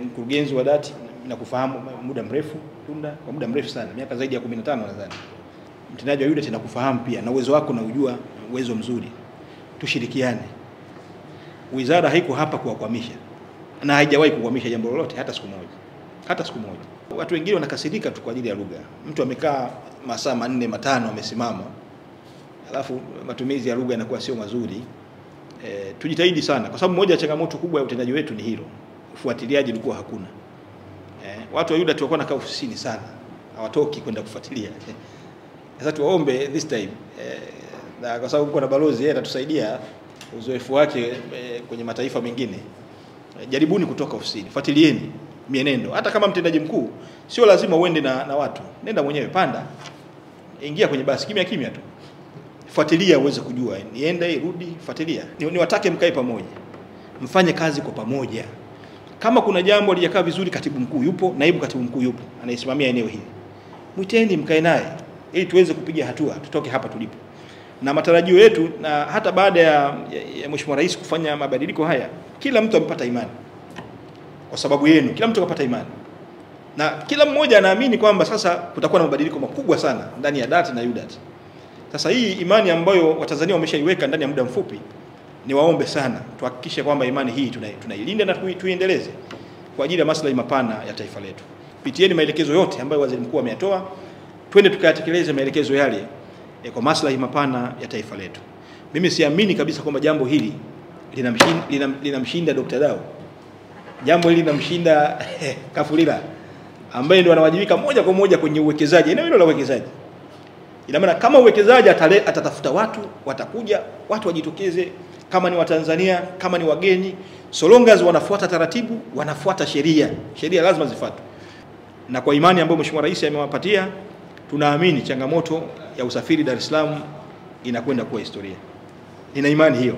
mkurugenzi wa dati na kufahamu muda mrefu Tunda, kwa muda mrefu sana, miaka zaidi ya 15 nadhani. Mtendaji wa UDART nakufahamu pia na uwezo wako na ujua uwezo mzuri. Tushirikiane. Wizara haiko hapa kuwakwamisha. Na haijawahi kukwamisha jambo lolote hata siku moja. Hata siku moja. Watu wengine wanakasirika tu kwa ajili ya lugha. Mtu amekaa masaa 4 5 amesimama. Alafu matumizi ya lugha yanakuwa sio mazuri. Tujitahidi sana kwa sababu moja ya changamoto kubwa ya utendaji wetu ni hilo. Ufuatiliaji ulikuwa hakuna. Watu wa UDART walikuwa wanakaa ofisini sana. Hawatoki kwenda kufuatilia. Sasa tuwaombe this time na kwa sababu kuna balozi yeye atatusaidia uzoefu wake kwenye mataifa mengine. Jaribuni kutoka ofisini, fuatilieni mienendo. Hata kama mtendaji mkuu sio lazima uende na watu. Nenda mwenyewe, panda. Ingia kwenye basi kimya kimya tu. Fuatilia uweze kujua. Niende, rudi, fuatilia. Niwatake mkae pamoja. Mfanye kazi kwa pamoja. Kama kuna jambo halijakaa vizuri, katibu mkuu yupo, naibu katibu mkuu yupo, anayesimamia eneo hili. Mwiteni mkae naye ili tuweze kupiga hatua, tutoke hapa tulipo. Na matarajio yetu, na hata baada ya Mheshimiwa Rais kufanya mabadiliko haya, kila mtu amepata imani. Kwa sababu yenu, kila mtu akapata imani. Na kila mmoja anaamini kwamba sasa kutakuwa na mabadiliko makubwa sana ndani ya data na UDART. Sasa hii imani ambayo Watanzania wameshaiweka ndani ya muda mfupi, ni waombe sana tuhakikishe kwamba imani hii tunailinda na tuiendeleze kwa ajili ya maslahi mapana ya taifa letu. Pitieni maelekezo yote ambayo waziri mkuu ameyatoa, twende tukayatekeleze maelekezo yale kwa maslahi mapana ya taifa letu. Mimi siamini kabisa kwamba jambo hili linamshinda Dr. Dao. Jambo hili linamshinda Kafulila ambaye ndio anawajibika moja kwa moja kwenye uwekezaji, eneo hilo la uwekezaji. Ina maana kama uwekezaji atatafuta watu, watakuja, watu wajitokeze, kama ni Watanzania, kama ni wageni, so long as wanafuata taratibu, wanafuata sheria. Sheria lazima zifuatwe. Na kwa imani ambayo Mheshimiwa Rais amewapatia, tunaamini changamoto ya usafiri Dar es Salaam inakwenda kuwa historia. Nina imani hiyo.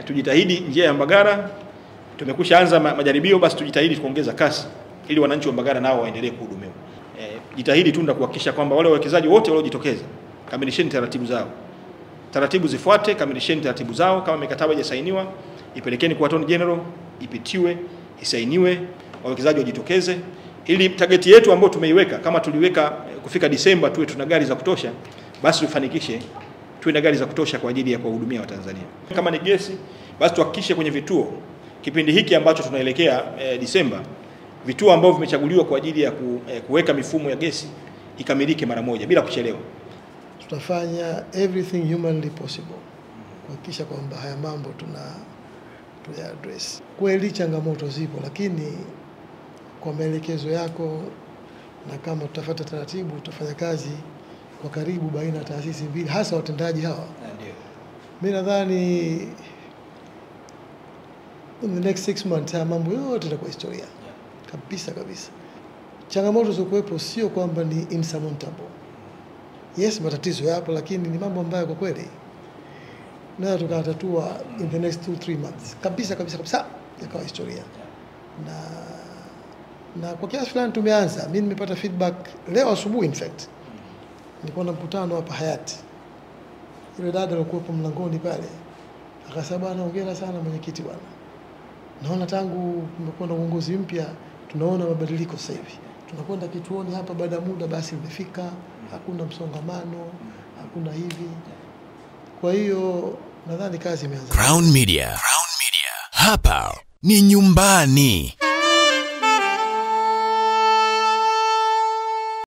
Tujitahidi njia ya Mbagala, tumekushaanza majaribio, basi tujitahidi kuongeza kasi ili wananchi wa Mbagala nao waendelee kuhudumiwa. Jitahidi Tunda kuhakikisha kwamba wale wawekezaji wote waliojitokeza, kamilisheni taratibu zao. Taratibu zifuate, kamilisheni taratibu zao. Kama mikataba haijasainiwa, ipelekeni kwa Attorney General, ipitiwe, isainiwe, wawekezaji wajitokeze ili target yetu ambayo tumeiweka, kama tuliweka kufika Disemba tuwe tuna gari za kutosha, basi tufanikishe tuwe na gari za kutosha kwa ajili ya kuwahudumia Watanzania. Kama ni gesi, basi tuhakikishe kwenye vituo kipindi hiki ambacho tunaelekea Disemba, vituo ambavyo vimechaguliwa kwa ajili ya kuweka mifumo ya gesi ikamilike mara moja bila kuchelewa. Tutafanya everything humanly possible kuhakikisha kwamba haya mambo tuya address. Kweli changamoto zipo, lakini kwa maelekezo yako na kama tutafuata taratibu, tutafanya kazi kwa karibu baina ya taasisi mbili, hasa watendaji hawa. Ndio. Mimi nadhani in the next 6 months mambo yote yatakuwa historia. Kabisa kabisa. Changamoto zilizokuwepo sio kwamba ni insurmountable. Yes, matatizo yapo, lakini ni mambo ambayo kwa kweli na tukatatua in the next 2-3 months. Kabisa yakawa historia. Na kwa kiasi fulani tumeanza. Mimi nimepata feedback leo asubuhi, in fact. Nilikuwa na mkutano hapa Hayati. Yule dada alikuwa mlangoni pale. Akasema anaongea sana mwenyekiti bwana. Naona tangu kumekuwa na uongozi mpya tunaona mabadiliko sasa hivi. Tunakwenda kituoni hapa baada ya muda basi imefika, hakuna msongamano, hakuna hivi. Kwa hiyo nadhani kazi imeanza. Crown Media. Hapa ni nyumbani.